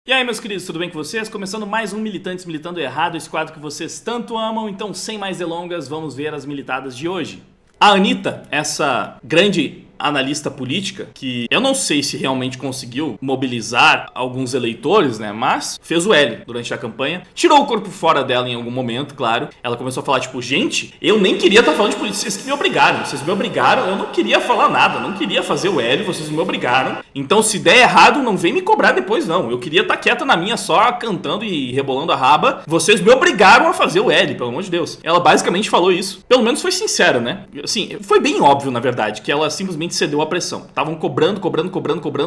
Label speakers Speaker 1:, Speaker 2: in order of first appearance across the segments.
Speaker 1: E aí, meus queridos, tudo bem com vocês? Começando mais um Militantes Militando Errado, esse quadro que vocês tanto amam. Então, sem mais delongas, vamos ver as militadas de hoje. A Anitta, essa grande analista política, que eu não sei se realmente conseguiu mobilizar alguns eleitores, né, mas fez o L durante a campanha, tirou o corpo fora dela em algum momento, claro. Ela começou a falar, tipo, gente, eu nem queria estar falando de política, vocês me obrigaram, eu não queria falar nada, não queria fazer o L, vocês me obrigaram. Então, se der errado, não vem me cobrar depois, não. Eu queria estar quieta na minha só, cantando e rebolando a raba. Vocês me obrigaram a fazer o L, pelo amor de Deus. Ela basicamente falou isso. Pelo menos foi sincera, né? Assim, foi bem óbvio, na verdade, que ela simplesmente cedeu à pressão. Estavam cobrando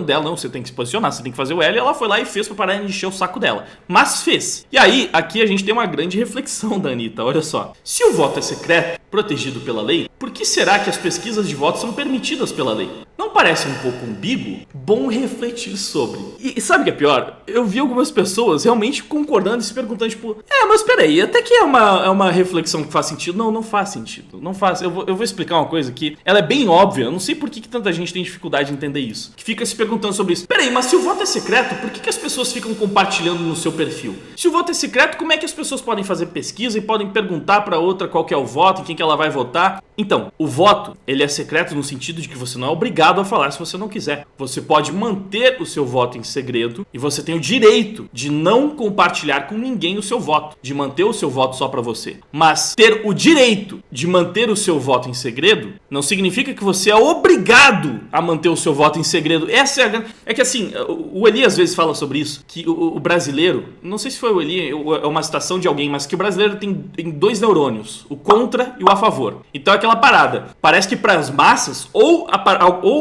Speaker 1: dela. Não, você tem que se posicionar, você tem que fazer o L. E ela foi lá e fez pra parar de encher o saco dela. Mas fez. E aí, aqui a gente tem uma grande reflexão da Anitta. Olha só. Se o voto é secreto, protegido pela lei, por que será que as pesquisas de voto são permitidas pela lei? Não parece um pouco ambíguo? Bom refletir sobre. E sabe o que é pior? Eu vi algumas pessoas realmente concordando e se perguntando, tipo, mas peraí, até que é uma reflexão que faz sentido. Não faz sentido. Não faz. Eu vou explicar uma coisa que ela é bem óbvia. Eu não sei por que tanta gente tem dificuldade de entender isso. Que fica se perguntando sobre isso. Peraí, mas se o voto é secreto, por que as pessoas ficam compartilhando no seu perfil? Se o voto é secreto, como é que as pessoas podem fazer pesquisa e podem perguntar pra outra qual que é o voto, em quem que ela vai votar? Então, o voto, ele é secreto no sentido de que você não é obrigado a falar se você não quiser. Você pode manter o seu voto em segredo e você tem o direito de não compartilhar com ninguém o seu voto, de manter o seu voto só pra você. Mas ter o direito de manter o seu voto em segredo não significa que você é obrigado a manter o seu voto em segredo. Essa é que assim, o Eli às vezes fala sobre isso, que o brasileiro, não sei se foi o Eli, é uma citação de alguém, mas que o brasileiro tem dois neurônios, o contra e o a favor. Então é aquela parada, parece que para as massas, ou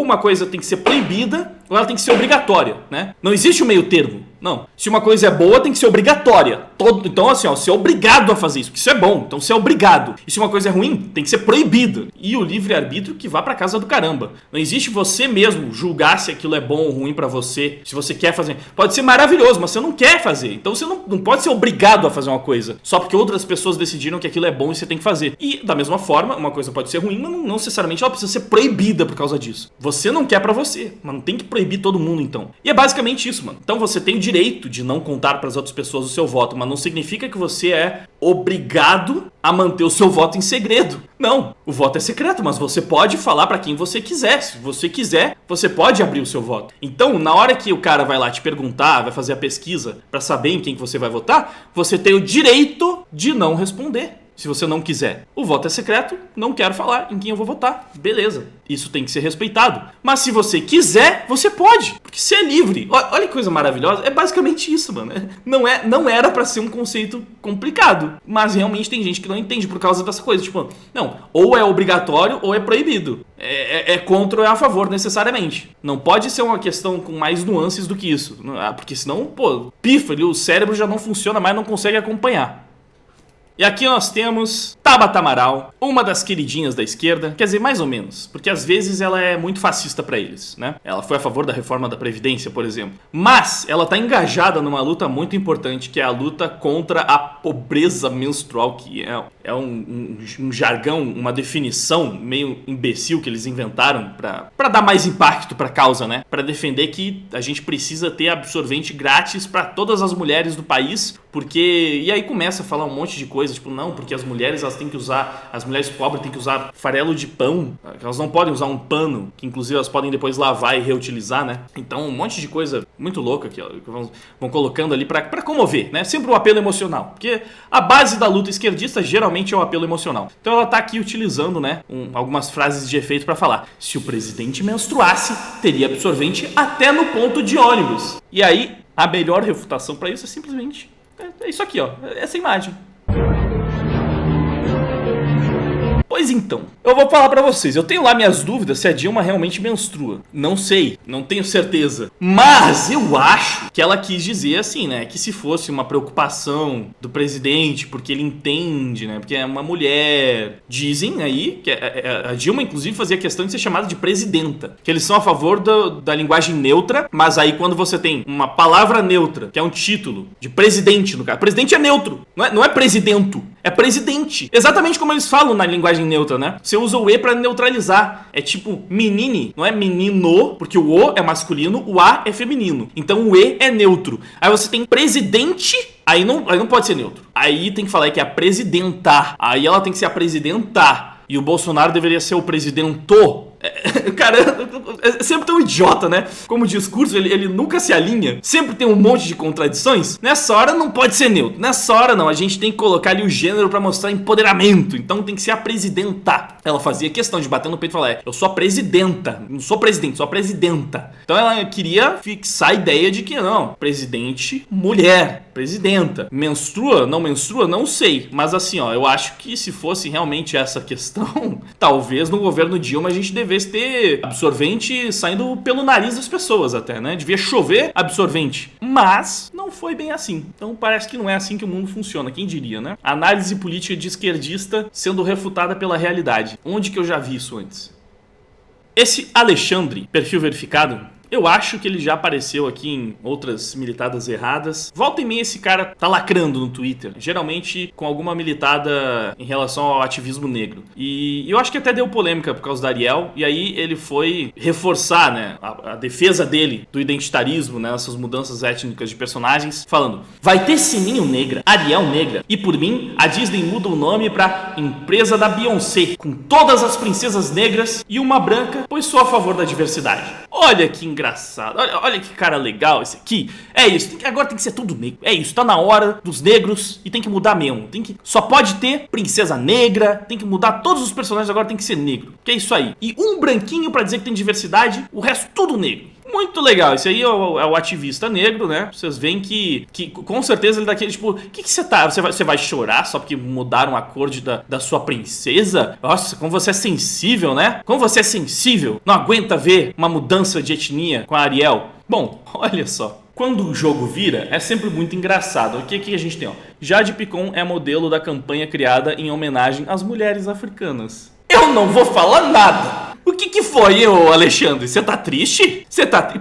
Speaker 1: uma coisa tem que ser proibida, ou ela tem que ser obrigatória, né? Não existe o meio termo. Não. Se uma coisa é boa, tem que ser obrigatória. Então, assim, você é obrigado a fazer isso, porque isso é bom. Então, você é obrigado. E se uma coisa é ruim, tem que ser proibida. E o livre-arbítrio que vá pra casa do caramba. Não existe você mesmo julgar se aquilo é bom ou ruim pra você, se você quer fazer. Pode ser maravilhoso, mas você não quer fazer. Então, você não pode ser obrigado a fazer uma coisa só porque outras pessoas decidiram que aquilo é bom e você tem que fazer. E, da mesma forma, uma coisa pode ser ruim, mas não necessariamente ela precisa ser proibida por causa disso. Você não quer pra você, mas não tem que proibir todo mundo, então. E é basicamente isso, mano. Então, você tem o direito de não contar para as outras pessoas o seu voto, mas não significa que você é obrigado a manter o seu voto em segredo. Não, o voto é secreto, mas você pode falar para quem você quiser. Se você quiser, você pode abrir o seu voto. Então, na hora que o cara vai lá te perguntar, vai fazer a pesquisa para saber em quem que você vai votar, você tem o direito de não responder. Se você não quiser. O voto é secreto, não quero falar em quem eu vou votar. Beleza. Isso tem que ser respeitado. Mas se você quiser, você pode. Porque você é livre. Olha que coisa maravilhosa. É basicamente isso, mano. Não era pra ser um conceito complicado. Mas realmente tem gente que não entende por causa dessa coisa. Tipo, não. Ou é obrigatório ou é proibido. É contra ou é a favor necessariamente. Não pode ser uma questão com mais nuances do que isso. Porque senão, pifa, o cérebro já não funciona mais, não consegue acompanhar. E aqui nós temos Tabata Amaral, uma das queridinhas da esquerda, quer dizer, mais ou menos, porque às vezes ela é muito fascista pra eles, né? Ela foi a favor da reforma da Previdência, por exemplo. Mas ela tá engajada numa luta muito importante, que é a luta contra a pobreza menstrual, que é um jargão, uma definição meio imbecil que eles inventaram pra dar mais impacto pra causa, né? Pra defender que a gente precisa ter absorvente grátis pra todas as mulheres do país, porque... E aí começa a falar um monte de coisa, tipo, não, porque as mulheres elas têm que usar, as mulheres pobres têm que usar farelo de pão, elas não podem usar um pano, que inclusive elas podem depois lavar e reutilizar, né? Então um monte de coisa muito louca que vão colocando ali pra comover, né? Sempre o apelo emocional, porque a base da luta esquerdista geralmente é o apelo emocional. Então ela tá aqui utilizando, né, algumas frases de efeito pra falar, se o presidente menstruasse, teria absorvente até no ponto de ônibus. E aí, a melhor refutação pra isso é simplesmente é isso aqui, ó, essa imagem. Pois então, eu vou falar pra vocês, eu tenho lá minhas dúvidas se a Dilma realmente menstrua. Não sei, não tenho certeza. Mas eu acho que ela quis dizer assim, né, que se fosse uma preocupação do presidente, porque ele entende, né, porque é uma mulher. Dizem aí que a Dilma inclusive fazia questão de ser chamada de presidenta, que eles são a favor da linguagem neutra, mas aí quando você tem uma palavra neutra, que é um título de presidente no caso, presidente é neutro, não é presidento. É presidente. Exatamente como eles falam na linguagem neutra, né? Você usa o E pra neutralizar. É tipo menine, não é menino, porque o O é masculino, o A é feminino. Então o E é neutro. Aí você tem presidente, aí não pode ser neutro. Aí tem que falar que é a presidenta. Aí ela tem que ser a presidenta. E o Bolsonaro deveria ser o presidento. Cara, é sempre tão idiota, né? Como discurso, ele nunca se alinha. Sempre tem um monte de contradições. Nessa hora não pode ser neutro. Nessa hora não, a gente tem que colocar ali o gênero pra mostrar empoderamento. Então tem que ser a presidenta. Ela fazia questão de bater no peito e falar: eu sou a presidenta, não sou presidente, sou a presidenta. Então ela queria fixar a ideia de que não, presidente, mulher, presidenta. Menstrua, não sei. Mas assim, ó, eu acho que se fosse realmente essa questão, talvez no governo Dilma a gente devesse ter absorvente saindo pelo nariz das pessoas até, né? Devia chover absorvente. Mas não foi bem assim. Então parece que não é assim que o mundo funciona. Quem diria, né? Análise política de esquerdista sendo refutada pela realidade. Onde que eu já vi isso antes? Esse Alexandre, perfil verificado, eu acho que ele já apareceu aqui em outras militadas erradas. Volta e meia esse cara tá lacrando no Twitter. Geralmente com alguma militada em relação ao ativismo negro. E eu acho que até deu polêmica por causa da Ariel. E aí ele foi reforçar, né, a defesa dele do identitarismo, né, essas mudanças étnicas de personagens, falando: vai ter Sininho negra, Ariel negra. E por mim, a Disney muda o nome pra Empresa da Beyoncé, com todas as princesas negras e uma branca, pois sou a favor da diversidade. Olha que engraçado, olha que cara legal esse aqui. É isso, agora tem que ser tudo negro. É isso, tá na hora dos negros e tem que mudar mesmo. Só pode ter princesa negra, tem que mudar todos os personagens, agora tem que ser negro. Que é isso aí. E um branquinho pra dizer que tem diversidade, o resto tudo negro. Muito legal, esse aí é o ativista negro, né? Vocês veem que com certeza ele daquele tipo: o que você tá? Você vai chorar só porque mudaram a cor da sua princesa? Nossa, como você é sensível, né? Como você é sensível? Não aguenta ver uma mudança de etnia com a Ariel? Bom, olha só. Quando o jogo vira, é sempre muito engraçado. O que a gente tem, ó? Jade Picon é modelo da campanha criada em homenagem às mulheres africanas. Eu não vou falar nada. O que foi, ô Alexandre? Você tá triste?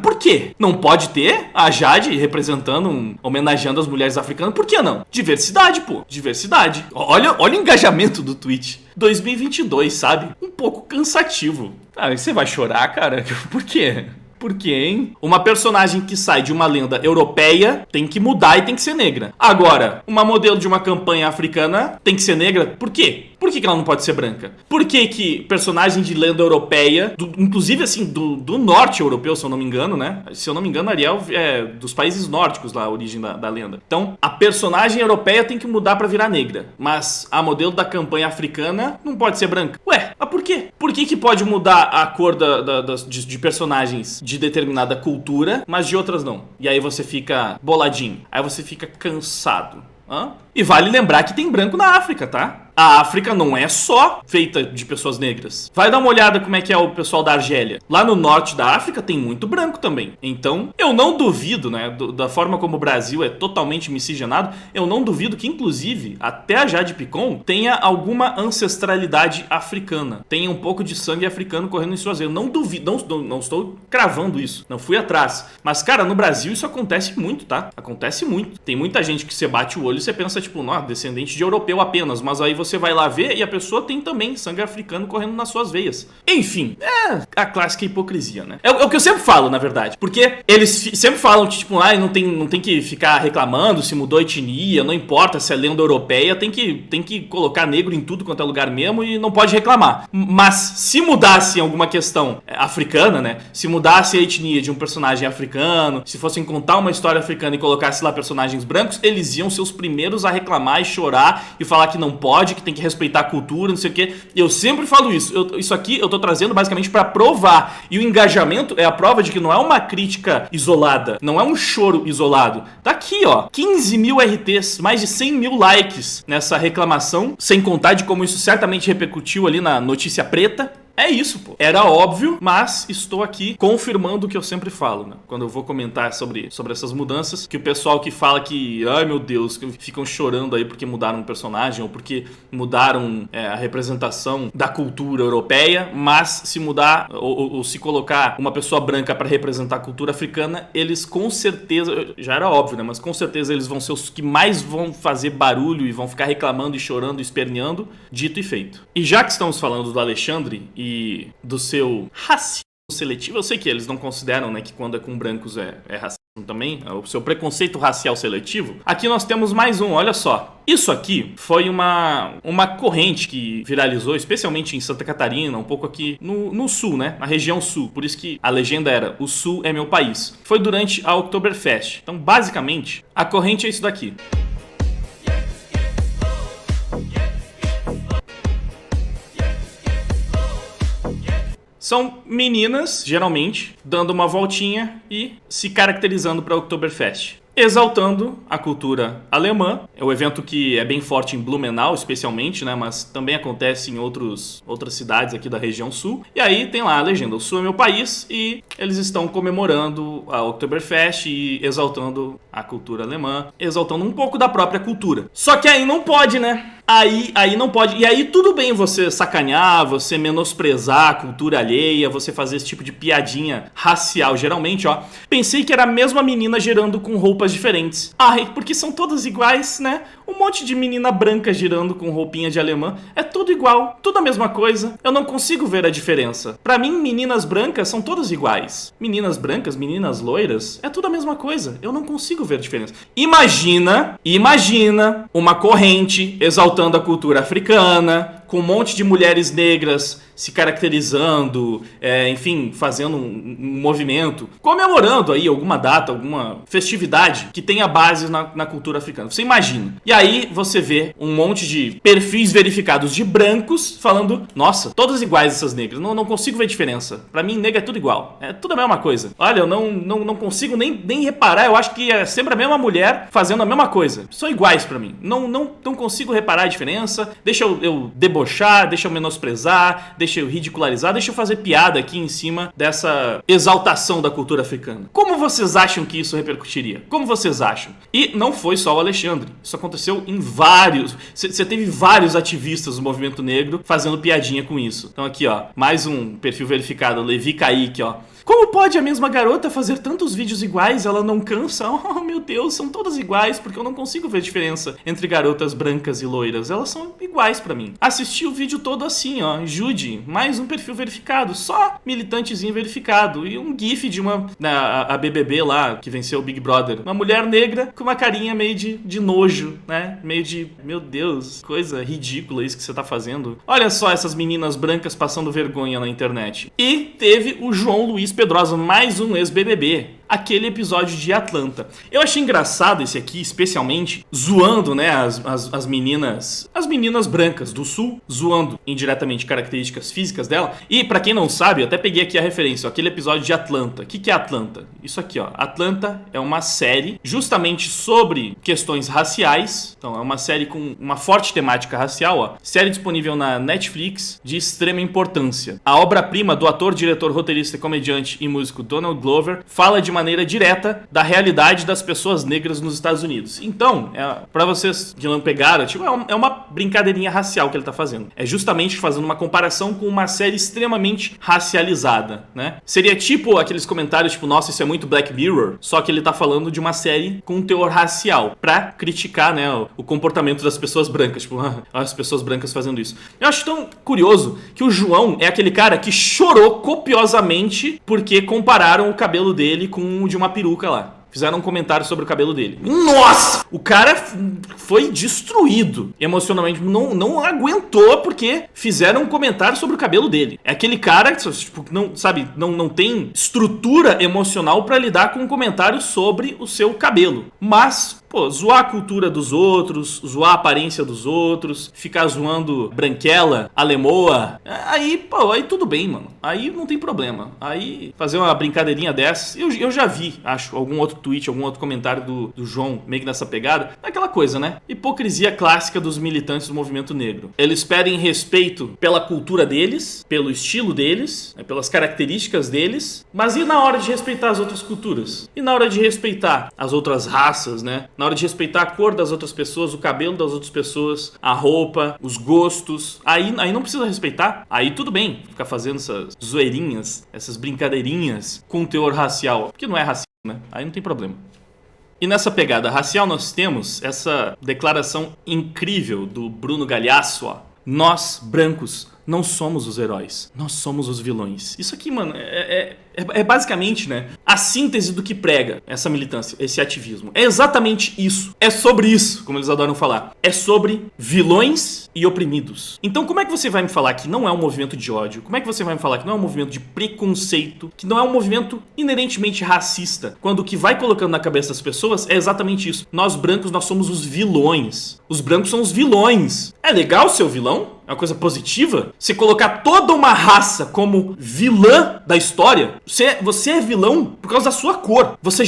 Speaker 1: Por quê? Não pode ter a Jade representando, homenageando as mulheres africanas? Por que não? Diversidade, pô. Diversidade. Olha o engajamento do tweet. 2022, sabe? Um pouco cansativo. Ah, você vai chorar, cara? Por quê? Por quê, hein? Uma personagem que sai de uma lenda europeia tem que mudar e tem que ser negra. Agora, uma modelo de uma campanha africana tem que ser negra? Por quê? Por que ela não pode ser branca? Por que personagem de lenda europeia, inclusive assim, do norte europeu, se eu não me engano, né? Se eu não me engano, Ariel é dos países nórdicos lá, a origem da lenda. Então, a personagem europeia tem que mudar pra virar negra. Mas a modelo da campanha africana não pode ser branca. Ué, mas por quê? Por que pode mudar a cor de personagens de determinada cultura, mas de outras não? E aí você fica boladinho. Aí você fica cansado. E vale lembrar que tem branco na África, tá? A África não é só feita de pessoas negras. Vai dar uma olhada como é que é o pessoal da Argélia. Lá no norte da África tem muito branco também. Então, eu não duvido, né, da forma como o Brasil é totalmente miscigenado, eu não duvido que, inclusive, até a Jade Picon tenha alguma ancestralidade africana. Tenha um pouco de sangue africano correndo em suas veias. Eu não duvido, não estou cravando isso. Não fui atrás. Mas, cara, no Brasil isso acontece muito, tá? Acontece muito. Tem muita gente que você bate o olho e você pensa, tipo, não, descendente de europeu apenas. Mas aí você vai lá ver e a pessoa tem também sangue africano correndo nas suas veias. Enfim, é a clássica hipocrisia, né? É o que eu sempre falo, na verdade. Porque eles sempre falam que, tipo, não tem que ficar reclamando se mudou a etnia, não importa se é lenda europeia, tem que colocar negro em tudo quanto é lugar mesmo e não pode reclamar. Mas se mudasse alguma questão africana, né? Se mudasse a etnia de um personagem africano, se fossem contar uma história africana e colocasse lá personagens brancos, eles iam ser os primeiros a reclamar e chorar e falar que não pode, que tem que respeitar a cultura, não sei o que. Eu sempre falo isso. Isso aqui eu tô trazendo basicamente pra provar. E o engajamento é a prova de que não é uma crítica isolada, não é um choro isolado. Tá aqui, ó, 15 mil RTs, mais de 100 mil likes nessa reclamação, sem contar de como isso certamente repercutiu ali na notícia preta. É isso, pô. Era óbvio, mas estou aqui confirmando o que eu sempre falo, né? Quando eu vou comentar sobre essas mudanças, que o pessoal que fala que, ai meu Deus, que ficam chorando aí porque mudaram um personagem ou porque mudaram a representação da cultura europeia, mas se mudar ou se colocar uma pessoa branca para representar a cultura africana, eles com certeza, já era óbvio, né? Mas com certeza eles vão ser os que mais vão fazer barulho e vão ficar reclamando e chorando e esperneando, dito e feito. E já que estamos falando do Alexandre e do seu racismo seletivo, eu sei que eles não consideram, né, que quando é com brancos é racismo também, o seu preconceito racial seletivo. Aqui nós temos mais um, olha só. Isso aqui foi uma corrente que viralizou, especialmente em Santa Catarina, um pouco aqui no sul, né, na região sul. Por isso que a legenda era, o sul é meu país. Foi durante a Oktoberfest. Então, basicamente, a corrente é isso daqui. São meninas, geralmente, dando uma voltinha e se caracterizando para a Oktoberfest, exaltando a cultura alemã. É um evento que é bem forte em Blumenau, especialmente, né? Mas também acontece em outras cidades aqui da região sul. E aí tem lá a legenda, o sul é meu país, e eles estão comemorando a Oktoberfest e exaltando a cultura alemã, exaltando um pouco da própria cultura. Só que aí não pode, né? Aí não pode. E aí tudo bem você sacanear, você menosprezar a cultura alheia, você fazer esse tipo de piadinha racial. Geralmente, ó, pensei que era a mesma menina girando com roupas diferentes. Ai, porque são todas iguais, né? Um monte de menina branca girando com roupinha de alemã. É tudo igual, tudo a mesma coisa. Eu não consigo ver a diferença. Pra mim, meninas brancas são todas iguais. Meninas brancas, meninas loiras, é tudo a mesma coisa. Eu não consigo ver a diferença. Imagina uma corrente exaltando a cultura africana, com um monte de mulheres negras se caracterizando, enfim, fazendo um movimento, comemorando aí alguma data, alguma festividade que tenha base na cultura africana. Você imagina. E aí você vê um monte de perfis verificados de brancos falando, nossa, todas iguais essas negras, não consigo ver diferença. Pra mim, negra é tudo igual, é tudo a mesma coisa. Olha, eu não consigo nem reparar, eu acho que é sempre a mesma mulher fazendo a mesma coisa. São iguais pra mim. Não consigo reparar a diferença, deixa eu debochar, deixa eu menosprezar, deixa eu ridicularizar, deixa eu fazer piada aqui em cima dessa exaltação da cultura africana. Como vocês acham que isso repercutiria? Como vocês acham? E não foi só o Alexandre. Isso aconteceu em vários... Você teve vários ativistas do movimento negro fazendo piadinha com isso. Então aqui, ó, mais um perfil verificado, Levi Kaique, ó. Como pode a mesma garota fazer tantos vídeos iguais? Ela não cansa? Oh, meu Deus, são todas iguais, porque eu não consigo ver diferença entre garotas brancas e loiras. Elas são iguais pra mim. Assisti o vídeo todo assim, ó. Jude, mais um perfil verificado. Só militantezinho verificado. E um gif de a BBB lá, que venceu o Big Brother. Uma mulher negra com uma carinha meio de nojo, né? Meio de, meu Deus, coisa ridícula isso que você tá fazendo. Olha só essas meninas brancas passando vergonha na internet. E teve o João Luiz Pedrosa, mais um ex-BBB. Aquele episódio de Atlanta. Eu achei engraçado esse aqui, especialmente, zoando, né, as meninas brancas do sul, zoando indiretamente características físicas dela. E pra quem não sabe, eu até peguei aqui a referência, ó, aquele episódio de Atlanta. O que é Atlanta? Isso aqui, ó. Atlanta é uma série justamente sobre questões raciais. Então, é uma série com uma forte temática racial, ó. Série disponível na Netflix, de extrema importância. A obra-prima do ator, diretor, roteirista, comediante e músico Donald Glover fala de maneira direta da realidade das pessoas negras nos Estados Unidos. Então, pra vocês que não pegaram, tipo, é uma brincadeirinha racial que ele tá fazendo. É justamente fazendo uma comparação com uma série extremamente racializada, né? Seria tipo aqueles comentários, tipo, nossa, isso é muito Black Mirror, só que ele tá falando de uma série com um teor racial, pra criticar, né, o comportamento das pessoas brancas, tipo, as pessoas brancas fazendo isso. Eu acho tão curioso que o João é aquele cara que chorou copiosamente porque compararam o cabelo dele com o de uma peruca lá. Fizeram um comentário sobre o cabelo dele. Nossa! O cara foi destruído emocionalmente. Não aguentou porque fizeram um comentário sobre o cabelo dele. É aquele cara que, tipo, não tem estrutura emocional pra lidar com um comentário sobre o seu cabelo. Mas pô, zoar a cultura dos outros, zoar a aparência dos outros, ficar zoando branquela, alemoa, aí, pô, aí tudo bem, mano. Aí não tem problema. Aí fazer uma brincadeirinha dessas, eu já vi, acho, algum outro tweet, algum outro comentário do João, meio que nessa pegada, é aquela coisa, né? Hipocrisia clássica dos militantes do movimento negro. Eles pedem respeito pela cultura deles, pelo estilo deles, né, pelas características deles, mas e na hora de respeitar as outras culturas? E na hora de respeitar as outras raças, né? Na hora de respeitar a cor das outras pessoas, o cabelo das outras pessoas, a roupa, os gostos, aí não precisa respeitar. Aí tudo bem ficar fazendo essas zoeirinhas, essas brincadeirinhas com teor racial, porque não é racismo, né? Aí não tem problema. E nessa pegada racial nós temos essa declaração incrível do Bruno Galhaço, ó. Nós, brancos, não somos os heróis, nós somos os vilões. Isso aqui, mano, é basicamente, né, a síntese do que prega essa militância, esse ativismo. É exatamente isso. É sobre isso, como eles adoram falar. É sobre vilões e oprimidos. Então como é que você vai me falar que não é um movimento de ódio? Como é que você vai me falar que não é um movimento de preconceito? Que não é um movimento inerentemente racista? Quando o que vai colocando na cabeça das pessoas é exatamente isso. Nós brancos, nós somos os vilões. Os brancos são os vilões. É legal ser o vilão? É uma coisa positiva? Você colocar toda uma raça como vilã da história? Você é vilão por causa da sua cor. Você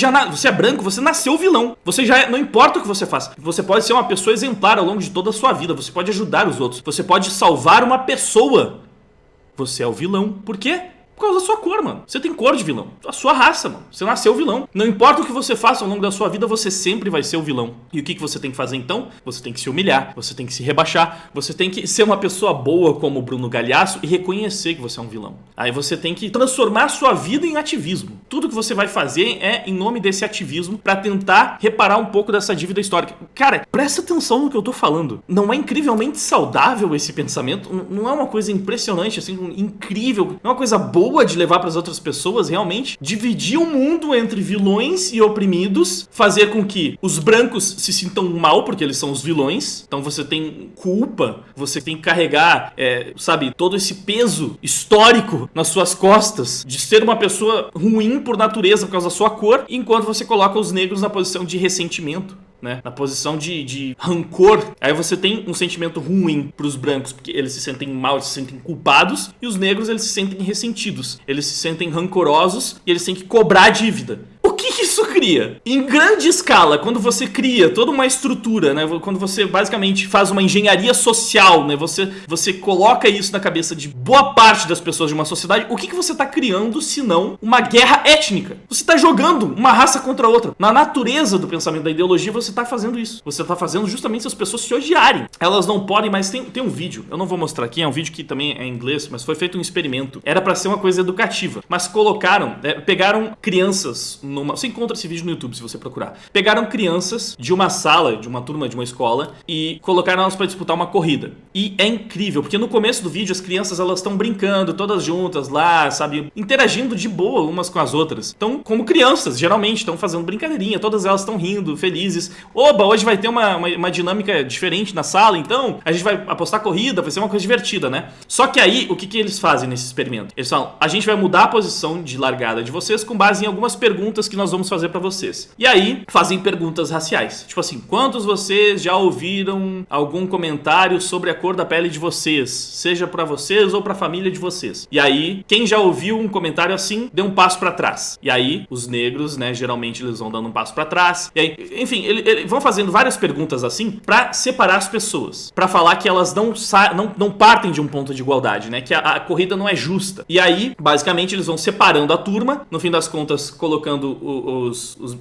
Speaker 1: é branco, você nasceu vilão. Você já não importa o que você faça. Você pode ser uma pessoa exemplar ao longo de toda a sua vida. Você pode ajudar os outros. Você pode salvar uma pessoa. Você é o vilão. Por quê? Por causa da sua cor, mano. Você tem cor de vilão. A sua raça, mano. Você nasceu vilão. Não importa o que você faça ao longo da sua vida, você sempre vai ser o vilão. E o que você tem que fazer então? Você tem que se humilhar, você tem que se rebaixar, você tem que ser uma pessoa boa como o Bruno Galhaço e reconhecer que você é um vilão. Aí você tem que transformar sua vida em ativismo. Tudo que você vai fazer é em nome desse ativismo pra tentar reparar um pouco dessa dívida histórica. Cara, presta atenção no que eu tô falando. Não é incrivelmente saudável esse pensamento? Não é uma coisa impressionante, assim, incrível? Não é uma coisa boa de levar para as outras pessoas, realmente? Dividir o mundo entre vilões e oprimidos, fazer com que os brancos se sintam mal porque eles são os vilões, então você tem culpa, você tem que carregar, sabe, todo esse peso histórico nas suas costas de ser uma pessoa ruim por natureza por causa da sua cor, enquanto você coloca os negros na posição de ressentimento, né? Na posição de rancor. Aí você tem um sentimento ruim pros brancos, porque eles se sentem mal, eles se sentem culpados, e os negros, eles se sentem ressentidos, eles se sentem rancorosos e eles têm que cobrar a dívida. O que isso cria? Em grande escala, quando você cria toda uma estrutura, né? Quando você basicamente faz uma engenharia social, né? Você coloca isso na cabeça de boa parte das pessoas de uma sociedade, o que você está criando se não uma guerra étnica? Você está jogando uma raça contra a outra. Na natureza do pensamento da ideologia, você está fazendo isso. Você está fazendo justamente as pessoas se odiarem. Elas não podem, mas tem um vídeo, eu não vou mostrar aqui, é um vídeo que também é em inglês, mas foi feito um experimento. Era para ser uma coisa educativa, mas pegaram crianças você encontra esse vídeo no YouTube se você procurar. Pegaram crianças de uma sala, de uma turma, de uma escola e colocaram elas para disputar uma corrida. E é incrível, porque no começo do vídeo as crianças elas estão brincando todas juntas lá, sabe, interagindo de boa umas com as outras. Então, como crianças, geralmente estão fazendo brincadeirinha, todas elas estão rindo, felizes. Oba, hoje vai ter uma dinâmica diferente na sala, então a gente vai apostar corrida, vai ser uma coisa divertida, né? Só que aí, o que eles fazem nesse experimento? Eles falam, a gente vai mudar a posição de largada de vocês com base em algumas perguntas que nós vamos fazer pra vocês. E aí, fazem perguntas raciais. Tipo assim, quantos vocês já ouviram algum comentário sobre a cor da pele de vocês? Seja pra vocês ou pra família de vocês. E aí, quem já ouviu um comentário assim, dê um passo pra trás. E aí, os negros, né, geralmente eles vão dando um passo pra trás. E aí, enfim, eles vão fazendo várias perguntas assim pra separar as pessoas. Pra falar que elas não partem de um ponto de igualdade, né? Que a corrida não é justa. E aí, basicamente, eles vão separando a turma, no fim das contas, colocando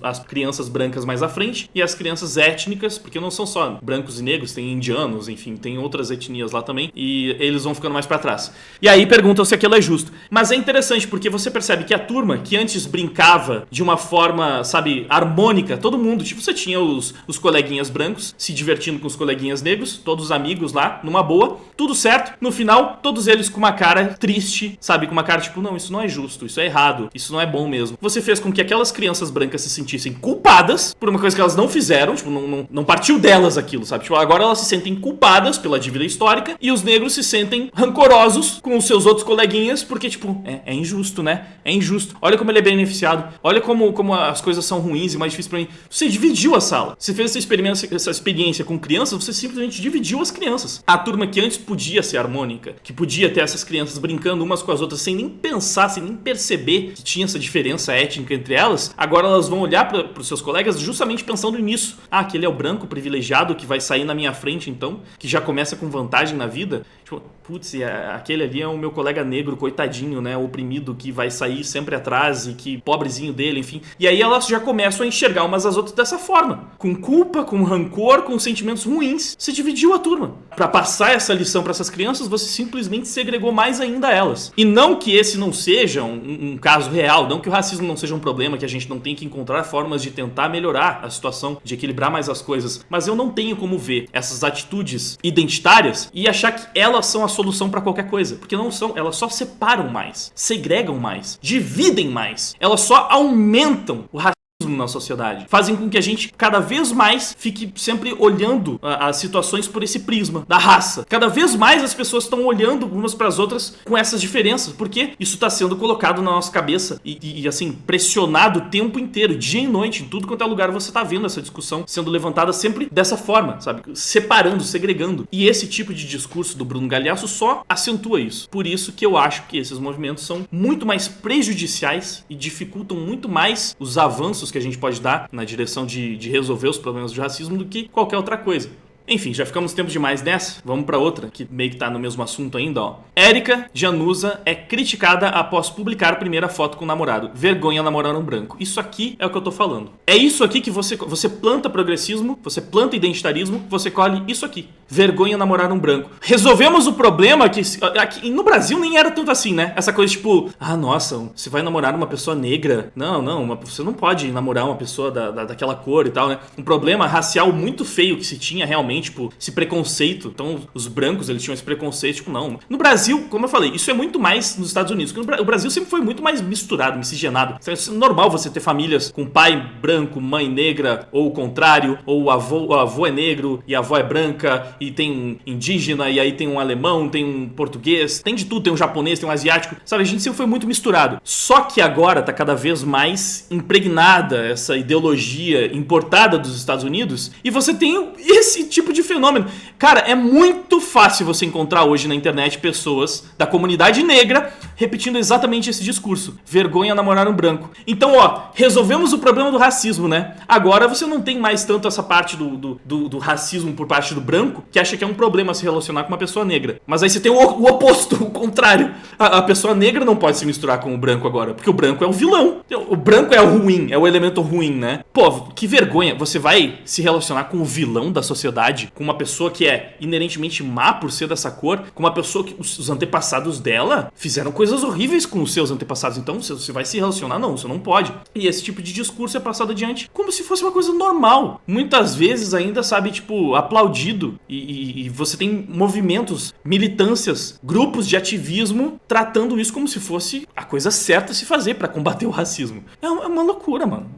Speaker 1: as crianças brancas mais à frente e as crianças étnicas, porque não são só brancos e negros, tem indianos, enfim, tem outras etnias lá também, e eles vão ficando mais pra trás. E aí perguntam se aquilo é justo. Mas é interessante porque você percebe que a turma que antes brincava de uma forma, sabe, harmônica, todo mundo, tipo, você tinha os coleguinhas brancos se divertindo com os coleguinhas negros, todos amigos lá, numa boa, tudo certo. No final, todos eles com uma cara triste, sabe, com uma cara tipo, não, isso não é justo, isso é errado, isso não é bom mesmo. Você fez com que aquelas crianças crianças brancas se sentissem culpadas por uma coisa que elas não fizeram, tipo, não partiu delas aquilo, sabe? Tipo, agora elas se sentem culpadas pela dívida histórica e os negros se sentem rancorosos com os seus outros coleguinhas porque, tipo, é injusto, né? É injusto. Olha como ele é beneficiado. Olha como as coisas são ruins e mais difíceis pra mim. Você dividiu a sala. Você fez essa experiência com crianças, você simplesmente dividiu as crianças. A turma que antes podia ser harmônica, que podia ter essas crianças brincando umas com as outras sem nem pensar, sem nem perceber que tinha essa diferença étnica entre elas, agora elas vão olhar para os seus colegas justamente pensando nisso. Ah, aquele é o branco privilegiado que vai sair na minha frente então, que já começa com vantagem na vida. Tipo, putz, aquele ali é o meu colega negro, coitadinho, né, oprimido, que vai sair sempre atrás e que pobrezinho dele, enfim. E aí elas já começam a enxergar umas às outras dessa forma. Com culpa, com rancor, com sentimentos ruins. Você dividiu a turma. Para passar essa lição para essas crianças, você simplesmente segregou mais ainda elas. E não que esse não seja um caso real, não que o racismo não seja um problema, que a gente não tem que encontrar formas de tentar melhorar a situação, de equilibrar mais as coisas. Mas eu não tenho como ver essas atitudes identitárias e achar que elas são a solução para qualquer coisa. Porque não são, elas só separam mais, segregam mais, dividem mais. Elas só aumentam o racismo na sociedade. Fazem com que a gente cada vez mais fique sempre olhando as situações por esse prisma da raça. Cada vez mais as pessoas estão olhando umas para as outras com essas diferenças, porque isso está sendo colocado na nossa cabeça e assim, pressionado o tempo inteiro, dia e noite, em tudo quanto é lugar você está vendo essa discussão sendo levantada sempre dessa forma, sabe? Separando, segregando. E esse tipo de discurso do Bruno Galhaço só acentua isso. Por isso que eu acho que esses movimentos são muito mais prejudiciais e dificultam muito mais os avanços que a gente pode dar na direção de resolver os problemas de racismo do que qualquer outra coisa. Enfim, já ficamos tempo demais nessa. Vamos pra outra, que meio que tá no mesmo assunto ainda, ó. Érica Januza é criticada após publicar primeira foto com o namorado. Vergonha namorar um branco. Isso aqui é o que eu tô falando. É isso aqui que você planta progressismo, você planta identitarismo, você colhe isso aqui. Vergonha namorar um branco. Resolvemos o problema que aqui, no Brasil nem era tanto assim, né? Essa coisa tipo, ah, nossa, você vai namorar uma pessoa negra. Não, você não pode namorar uma pessoa daquela cor e tal, né? Um problema racial muito feio que se tinha realmente, tipo, esse preconceito. Então, os brancos, eles tinham esse preconceito, tipo, não. No Brasil, como eu falei, isso é muito mais nos Estados Unidos. O Brasil sempre foi muito mais misturado, miscigenado. É normal você ter famílias com pai branco, mãe negra, ou o contrário, ou o avô é negro e a avó é branca, e tem um indígena, e aí tem um alemão, tem um português, tem de tudo, tem um japonês, tem um asiático. Sabe, a gente sempre foi muito misturado. Só que agora tá cada vez mais impregnada essa ideologia importada dos Estados Unidos, e você tem esse tipo de fenômeno. Cara, é muito fácil você encontrar hoje na internet pessoas da comunidade negra repetindo exatamente esse discurso. Vergonha namorar um branco. Então, ó, resolvemos o problema do racismo, né? Agora você não tem mais tanto essa parte do racismo por parte do branco, que acha que é um problema se relacionar com uma pessoa negra. Mas aí você tem o oposto, o contrário. A pessoa negra não pode se misturar com o branco agora, porque o branco é o vilão. O branco é o ruim, é o elemento ruim, né? Pô, que vergonha. Você vai se relacionar com o vilão da sociedade, com uma pessoa que é inerentemente má por ser dessa cor, com uma pessoa que os antepassados dela fizeram coisas horríveis com os seus antepassados. Então, você vai se relacionar? Não, você não pode. E esse tipo de discurso é passado adiante como se fosse uma coisa normal. Muitas vezes ainda, sabe, tipo, aplaudido. E você tem movimentos, militâncias, grupos de ativismo tratando isso como se fosse a coisa certa a se fazer para combater o racismo. É uma loucura, mano.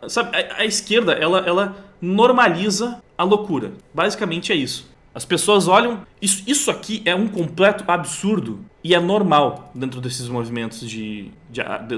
Speaker 1: Sabe, a esquerda, ela normaliza a loucura. Basicamente é isso. As pessoas olham... Isso aqui é um completo absurdo e é normal dentro desses movimentos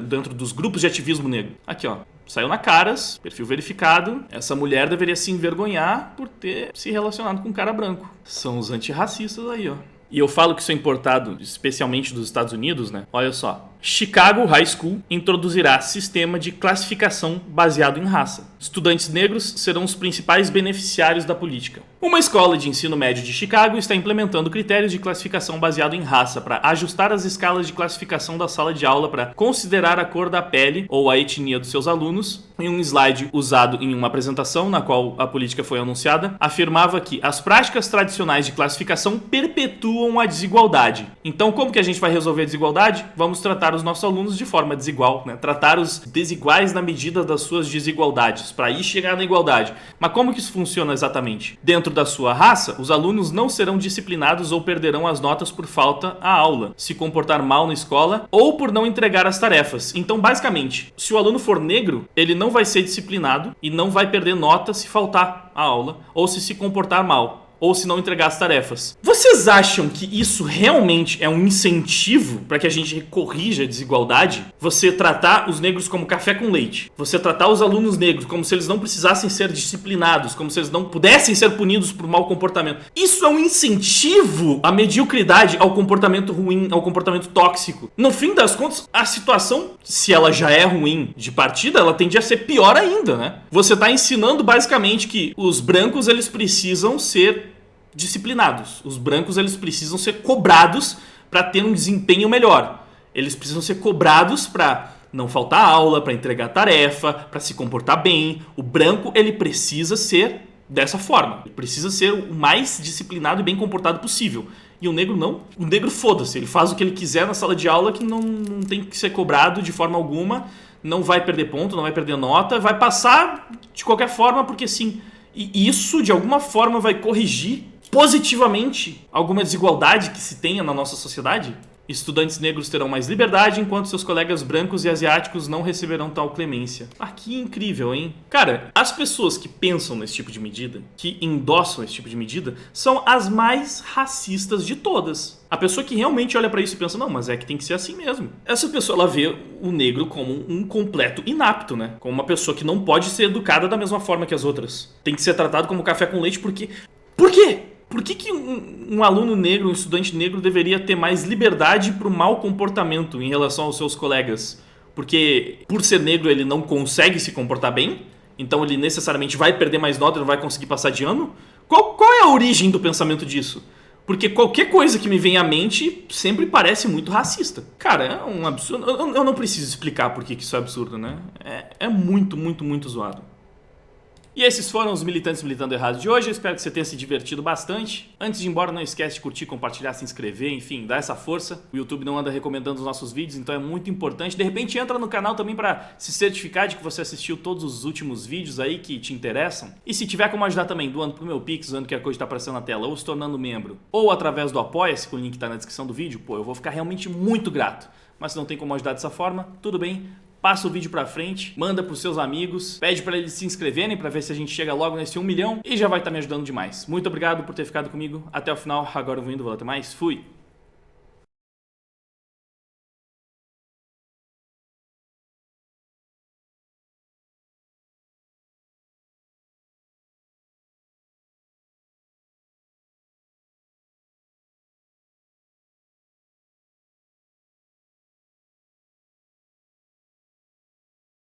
Speaker 1: dentro dos grupos de ativismo negro. Aqui, ó. Saiu na Caras, perfil verificado. Essa mulher deveria se envergonhar por ter se relacionado com um cara branco. São os antirracistas aí, ó. E eu falo que isso é importado especialmente dos Estados Unidos, né? Olha só. Chicago High School introduzirá sistema de classificação baseado em raça. Estudantes negros serão os principais beneficiários da política. Uma escola de ensino médio de Chicago está implementando critérios de classificação baseado em raça para ajustar as escalas de classificação da sala de aula para considerar a cor da pele ou a etnia dos seus alunos. Em um slide usado em uma apresentação na qual a política foi anunciada, afirmava que as práticas tradicionais de classificação perpetuam a desigualdade. Então, como que a gente vai resolver a desigualdade? Vamos tratar tratar os nossos alunos de forma desigual, né? Tratar os desiguais na medida das suas desigualdades, para aí chegar na igualdade. Mas como que isso funciona exatamente? Dentro da sua raça, os alunos não serão disciplinados ou perderão as notas por falta à aula, se comportar mal na escola ou por não entregar as tarefas. Então, basicamente, se o aluno for negro, ele não vai ser disciplinado e não vai perder nota se faltar à aula ou se comportar mal, ou se não entregar as tarefas. Vocês acham que isso realmente é um incentivo para que a gente corrija a desigualdade? Você tratar os negros como café com leite. Você tratar os alunos negros como se eles não precisassem ser disciplinados, como se eles não pudessem ser punidos por mau comportamento. Isso é um incentivo à mediocridade, ao comportamento ruim, ao comportamento tóxico. No fim das contas, a situação, se ela já é ruim de partida, ela tende a ser pior ainda, né? Você está ensinando basicamente que os brancos eles precisam ser disciplinados. Os brancos eles precisam ser cobrados para ter um desempenho melhor. Eles precisam ser cobrados para não faltar aula, para entregar tarefa, para se comportar bem. O branco ele precisa ser dessa forma. Ele precisa ser o mais disciplinado e bem comportado possível. E o negro não. O negro foda-se. Ele faz o que ele quiser na sala de aula, que não tem que ser cobrado de forma alguma. Não vai perder ponto, não vai perder nota. Vai passar de qualquer forma, porque sim. E isso de alguma forma vai corrigir positivamente alguma desigualdade que se tenha na nossa sociedade? Estudantes negros terão mais liberdade, enquanto seus colegas brancos e asiáticos não receberão tal clemência. Ah, que incrível, hein? Cara, as pessoas que pensam nesse tipo de medida, que endossam esse tipo de medida, são as mais racistas de todas. A pessoa que realmente olha pra isso e pensa, não, mas é que tem que ser assim mesmo. Essa pessoa, ela vê o negro como um completo inapto, né? Como uma pessoa que não pode ser educada da mesma forma que as outras. Tem que ser tratado como café com leite porque... Por quê? Por que um aluno negro, um estudante negro deveria ter mais liberdade para o mau comportamento em relação aos seus colegas? Porque por ser negro ele não consegue se comportar bem? Então ele necessariamente vai perder mais nota e não vai conseguir passar de ano? Qual é a origem do pensamento disso? Porque qualquer coisa que me vem à mente sempre parece muito racista. Cara, é um absurdo. Eu não preciso explicar por que isso é absurdo, né? É muito, muito, muito zoado. E esses foram os Militantes Militando Errado de hoje. Eu espero que você tenha se divertido bastante. Antes de ir embora, não esquece de curtir, compartilhar, se inscrever, enfim, dar essa força. O YouTube não anda recomendando os nossos vídeos, então é muito importante. De repente entra no canal também para se certificar de que você assistiu todos os últimos vídeos aí que te interessam. E se tiver como ajudar também, doando pro meu Pix, usando que a coisa está aparecendo na tela, ou se tornando membro, ou através do Apoia-se, que o link tá na descrição do vídeo, pô, eu vou ficar realmente muito grato. Mas se não tem como ajudar dessa forma, tudo bem. Passa o vídeo pra frente, manda pros seus amigos, pede pra eles se inscreverem pra ver se a gente chega logo nesse 1 milhão e já vai estar me ajudando demais. Muito obrigado por ter ficado comigo até o final. Agora eu vou indo, vou até mais. Fui!